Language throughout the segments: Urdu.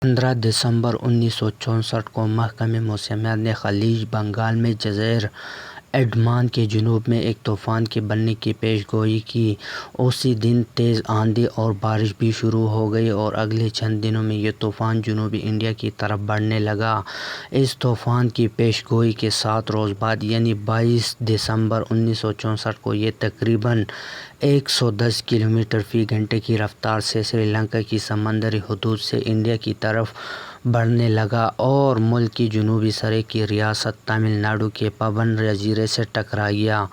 15 دسمبر 1964 کو محکمہ موسمیات نے خلیج بنگال میں جزیرہ انڈمان کے جنوب میں ایک طوفان کے بننے کی پیش گوئی کی۔ اسی دن تیز آندھی اور بارش بھی شروع ہو گئی اور اگلے چند دنوں میں یہ طوفان جنوبی انڈیا کی طرف بڑھنے لگا۔ اس طوفان کی پیش گوئی کے 7 روز بعد یعنی 22 دسمبر 1964 کو یہ تقریباً 110 کلومیٹر فی گھنٹے کی رفتار سے سری لنکا کی سمندری حدود سے انڈیا کی طرف بڑھنے لگا اور ملک کی جنوبی سرے کی ریاست تمل ناڈو کے پابن جزیرے سے ٹکرا گیا۔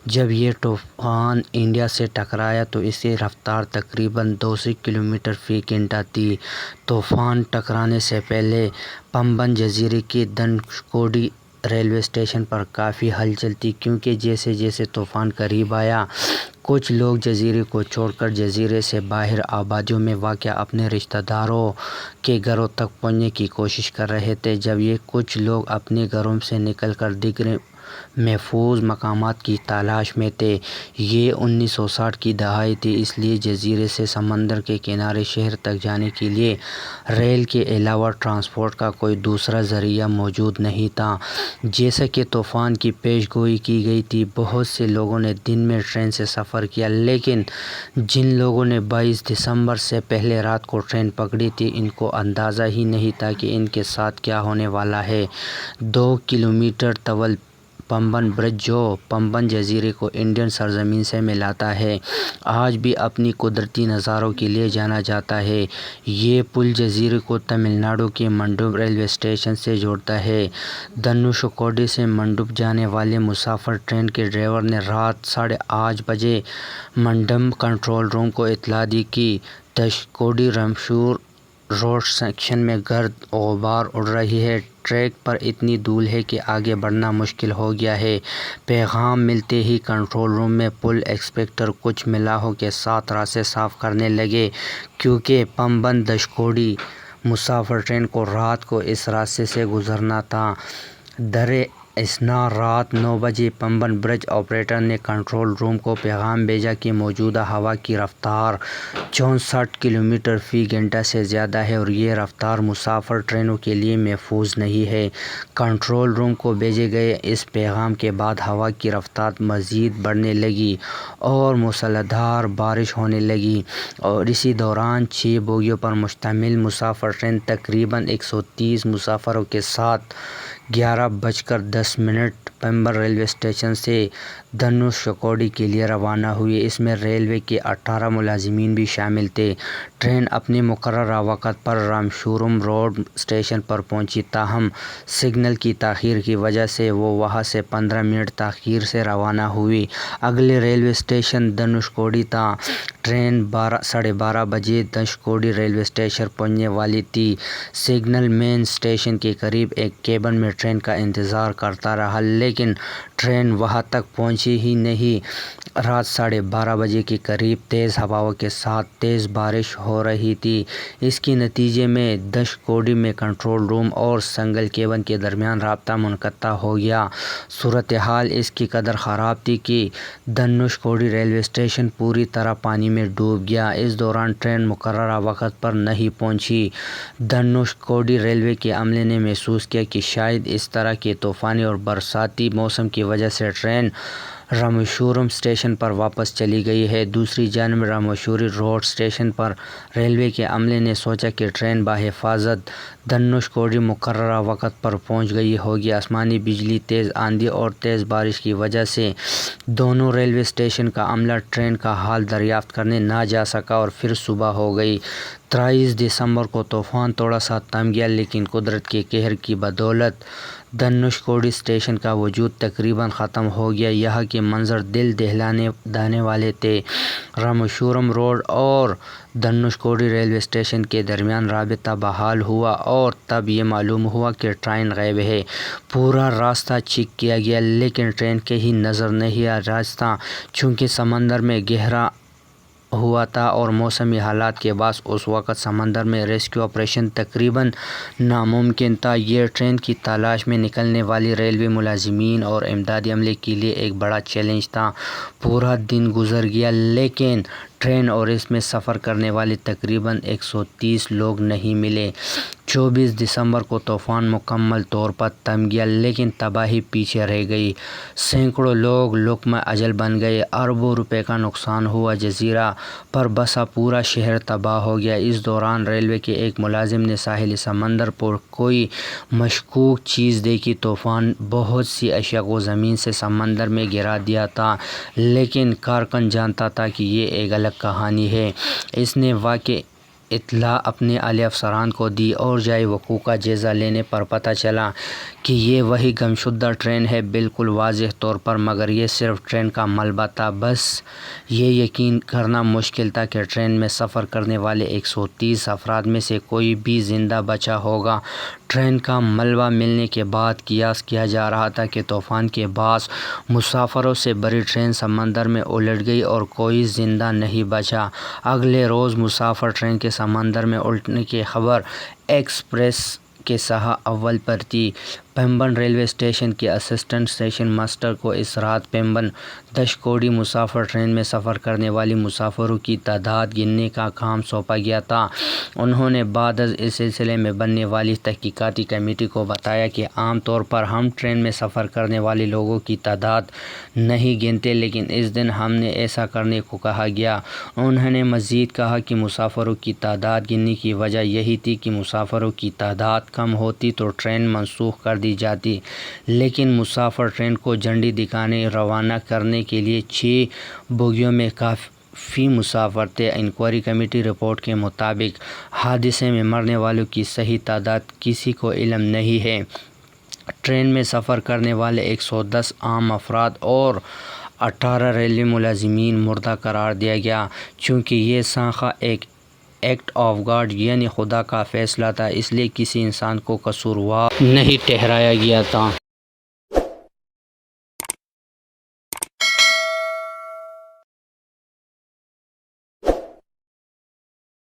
جب یہ طوفان انڈیا سے ٹکرایا تو اس کی رفتار تقریباً 200 کلومیٹر فی گھنٹہ تھی۔ طوفان ٹکرانے سے پہلے پمبن جزیرے کے دھنوشکوڈی ریلوے اسٹیشن پر کافی ہلچل تھی، کیونکہ جیسے جیسے طوفان قریب آیا، کچھ لوگ جزیرے کو چھوڑ کر جزیرے سے باہر آبادیوں میں واقع اپنے رشتہ داروں کے گھروں تک پہنچنے کی کوشش کر رہے تھے۔ جب یہ کچھ لوگ اپنے گھروں سے نکل کر دیگر محفوظ مقامات کی تلاش میں تھے۔ یہ 1960 کی دہائی تھی، اس لیے جزیرے سے سمندر کے کنارے شہر تک جانے کے لیے ریل کے علاوہ ٹرانسپورٹ کا کوئی دوسرا ذریعہ موجود نہیں تھا۔ جیسا کہ طوفان کی پیش گوئی کی گئی تھی، بہت سے لوگوں نے دن میں ٹرین سے سفر کیا، لیکن جن لوگوں نے 22 دسمبر سے پہلے رات کو ٹرین پکڑی تھی، ان کو اندازہ ہی نہیں تھا کہ ان کے ساتھ کیا ہونے والا ہے۔ 2 کلومیٹر طویل پمبن برج جو پمبن جزیرے کو انڈین سرزمین سے ملاتا ہے، آج بھی اپنی قدرتی نظاروں کے لیے جانا جاتا ہے۔ یہ پل جزیرے کو تمل ناڈو کے منڈوم ریلوے اسٹیشن سے جوڑتا ہے۔ دھنوشکوڈی سے منڈوم جانے والے مسافر ٹرین کے ڈرائیور نے رات 8:30 بجے منڈوم کنٹرول روم کو اطلاع دی کہ دھنوشکوڈی رامشور روڈ سیکشن میں گرد و غبار اڑ رہی ہے، ٹریک پر اتنی دھول ہے کہ آگے بڑھنا مشکل ہو گیا ہے۔ پیغام ملتے ہی کنٹرول روم میں پل انسپکٹر کچھ ملاحوں کے ساتھ راستے صاف کرنے لگے، کیونکہ پمبن دھنوشکوڈی مسافر ٹرین کو رات کو اس راستے سے گزرنا تھا۔ درِ اثنا رات 9 بجے پمبن برج آپریٹر نے کنٹرول روم کو پیغام بھیجا کہ موجودہ ہوا کی رفتار 64 کلومیٹر فی گھنٹہ سے زیادہ ہے اور یہ رفتار مسافر ٹرینوں کے لیے محفوظ نہیں ہے۔ کنٹرول روم کو بھیجے گئے اس پیغام کے بعد ہوا کی رفتار مزید بڑھنے لگی اور موسلا دھار بارش ہونے لگی اور اسی دوران 6 بوگیوں پر مشتمل مسافر ٹرین تقریباً 130 مسافروں کے ساتھ 11:10 پمبن ریلوے اسٹیشن سے دھنوشکوڈی کے لیے روانہ ہوئی۔ اس میں ریلوے کے 18 ملازمین بھی شامل تھے۔ ٹرین اپنے مقررہ وقت پر رامشورم روڈ اسٹیشن پر پہنچی، تاہم سگنل کی تاخیر کی وجہ سے وہ وہاں سے 15 منٹ تاخیر سے روانہ ہوئی۔ اگلے ریلوے اسٹیشن دھنوشکوڈی تھا۔ ٹرین 12:30 بجے دھنوشکوڈی ریلوے اسٹیشن پہنچنے والی تھی۔ سگنل مین اسٹیشن کے قریب ایک کیبن میں ٹرین کا انتظار کرتا رہا، لیکن ٹرین وہاں تک پہنچی ہی نہیں۔ رات 12:30 بجے کے قریب تیز ہواؤں کے ساتھ تیز بارش ہو رہی تھی۔ اس کے نتیجے میں دھنوشکوڈی میں کنٹرول روم اور سنگل کیبن کے درمیان رابطہ منقطع ہو گیا۔ صورتحال اس قدر خراب تھی کہ دھنوشکوڈی ریلوے اسٹیشن پوری طرح پانی میں ڈوب گیا۔ اس دوران ٹرین مقررہ وقت پر نہیں پہنچی۔ دھنوشکوڈی ریلوے کے عملے نے محسوس کیا کہ شاید اس طرح کے طوفانی اور برساتی موسم کی وجہ سے ٹرین رامیشورم اسٹیشن پر واپس چلی گئی ہے۔ دوسری جانب رامیشوری روڈ اسٹیشن پر ریلوے کے عملے نے سوچا کہ ٹرین بحفاظت دھنوشکوڈی مقررہ وقت پر پہنچ گئی ہوگی۔ آسمانی بجلی، تیز آندھی اور تیز بارش کی وجہ سے دونوں ریلوے اسٹیشن کا عملہ ٹرین کا حال دریافت کرنے نہ جا سکا اور پھر صبح ہو گئی۔ 23 دسمبر کو طوفان تھوڑا سا تھم گیا، لیکن قدرت کے قہر کی بدولت دھنوشکوڈی اسٹیشن کا وجود تقریباً ختم ہو گیا۔ یہاں کے منظر دل دہلانے والے تھے۔ رامیشورم روڈ اور دھنوشکوڈی ریلوے اسٹیشن کے درمیان رابطہ بحال ہوا اور تب یہ معلوم ہوا کہ ٹرین غائب ہے۔ پورا راستہ چیک کیا گیا، لیکن ٹرین کہیں نظر نہیں آئی۔ راستہ چونکہ سمندر میں گھرا ہوا تھا اور موسمی حالات کے باعث اس وقت سمندر میں ریسکیو آپریشن تقریباً ناممکن تھا۔ یہ ٹرین کی تلاش میں نکلنے والے ریلوے ملازمین اور امدادی عملے کے لیے ایک بڑا چیلنج تھا۔ پورا دن گزر گیا، لیکن ٹرین اور اس میں سفر کرنے والے تقریباً 130 لوگ نہیں ملے۔ 24 دسمبر کو طوفان مکمل طور پر تھم گیا، لیکن تباہی پیچھے رہ گئی۔ سینکڑوں لوگ لقمہ اجل بن گئے، اربوں روپے کا نقصان ہوا، جزیرہ پر بسا پورا شہر تباہ ہو گیا۔ اس دوران ریلوے کے ایک ملازم نے ساحل سمندر پر کوئی مشکوک چیز دیکھی۔ طوفان بہت سی اشیاء کو زمین سے سمندر میں گرا دیا تھا، لیکن کارکن جانتا تھا کہ یہ ایک الگ کہانی ہے۔ اس نے واقعے اطلاع اپنے اعلیٰ افسران کو دی اور جائے وقوع کا جائزہ لینے پر پتہ چلا کہ یہ وہی گمشدہ ٹرین ہے، بالکل واضح طور پر، مگر یہ صرف ٹرین کا ملبہ تھا۔ بس یہ یقین کرنا مشکل تھا کہ ٹرین میں سفر کرنے والے 130 افراد میں سے کوئی بھی زندہ بچا ہوگا۔ ٹرین کا ملبہ ملنے کے بعد قیاس کیا جا رہا تھا کہ طوفان کے باعث مسافروں سے بھری ٹرین سمندر میں الٹ گئی اور کوئی زندہ نہیں بچا۔ اگلے روز مسافر ٹرین کے سمندر میں الٹنے کی خبر ایکسپریس کے صفحہ اول پر تھی۔ پمبن ریلوے اسٹیشن کے اسسٹنٹ اسٹیشن ماسٹر کو اس رات پمبن دھنوکوڈی مسافر ٹرین میں سفر کرنے والے مسافروں کی تعداد گننے کا کام سونپا گیا تھا۔ انہوں نے بعد ازاں اس سلسلے میں بننے والی تحقیقاتی کمیٹی کو بتایا کہ عام طور پر ہم ٹرین میں سفر کرنے والے لوگوں کی تعداد نہیں گنتے، لیکن اس دن ہم نے ایسا کرنے کو کہا گیا۔ انہوں نے مزید کہا کہ مسافروں کی تعداد گننے کی وجہ یہی تھی کہ مسافروں کی تعداد کم ہوتی تو ٹرین منسوخ کر دی جاتی، لیکن مسافر ٹرین کو جھنڈی دکھانے روانہ کرنے کے لیے 6 بوگیوں میں کافی مسافر تھے۔ انکوائری کمیٹی رپورٹ کے مطابق حادثے میں مرنے والوں کی صحیح تعداد کسی کو علم نہیں ہے۔ ٹرین میں سفر کرنے والے 110 عام افراد اور 18 ریلوے ملازمین مردہ قرار دیا گیا۔ چونکہ یہ سانحہ ایک ایکٹ آف گاڈ یعنی خدا کا فیصلہ تھا، اس لیے کسی انسان کو قصوروار نہیں ٹھہرایا گیا تھا۔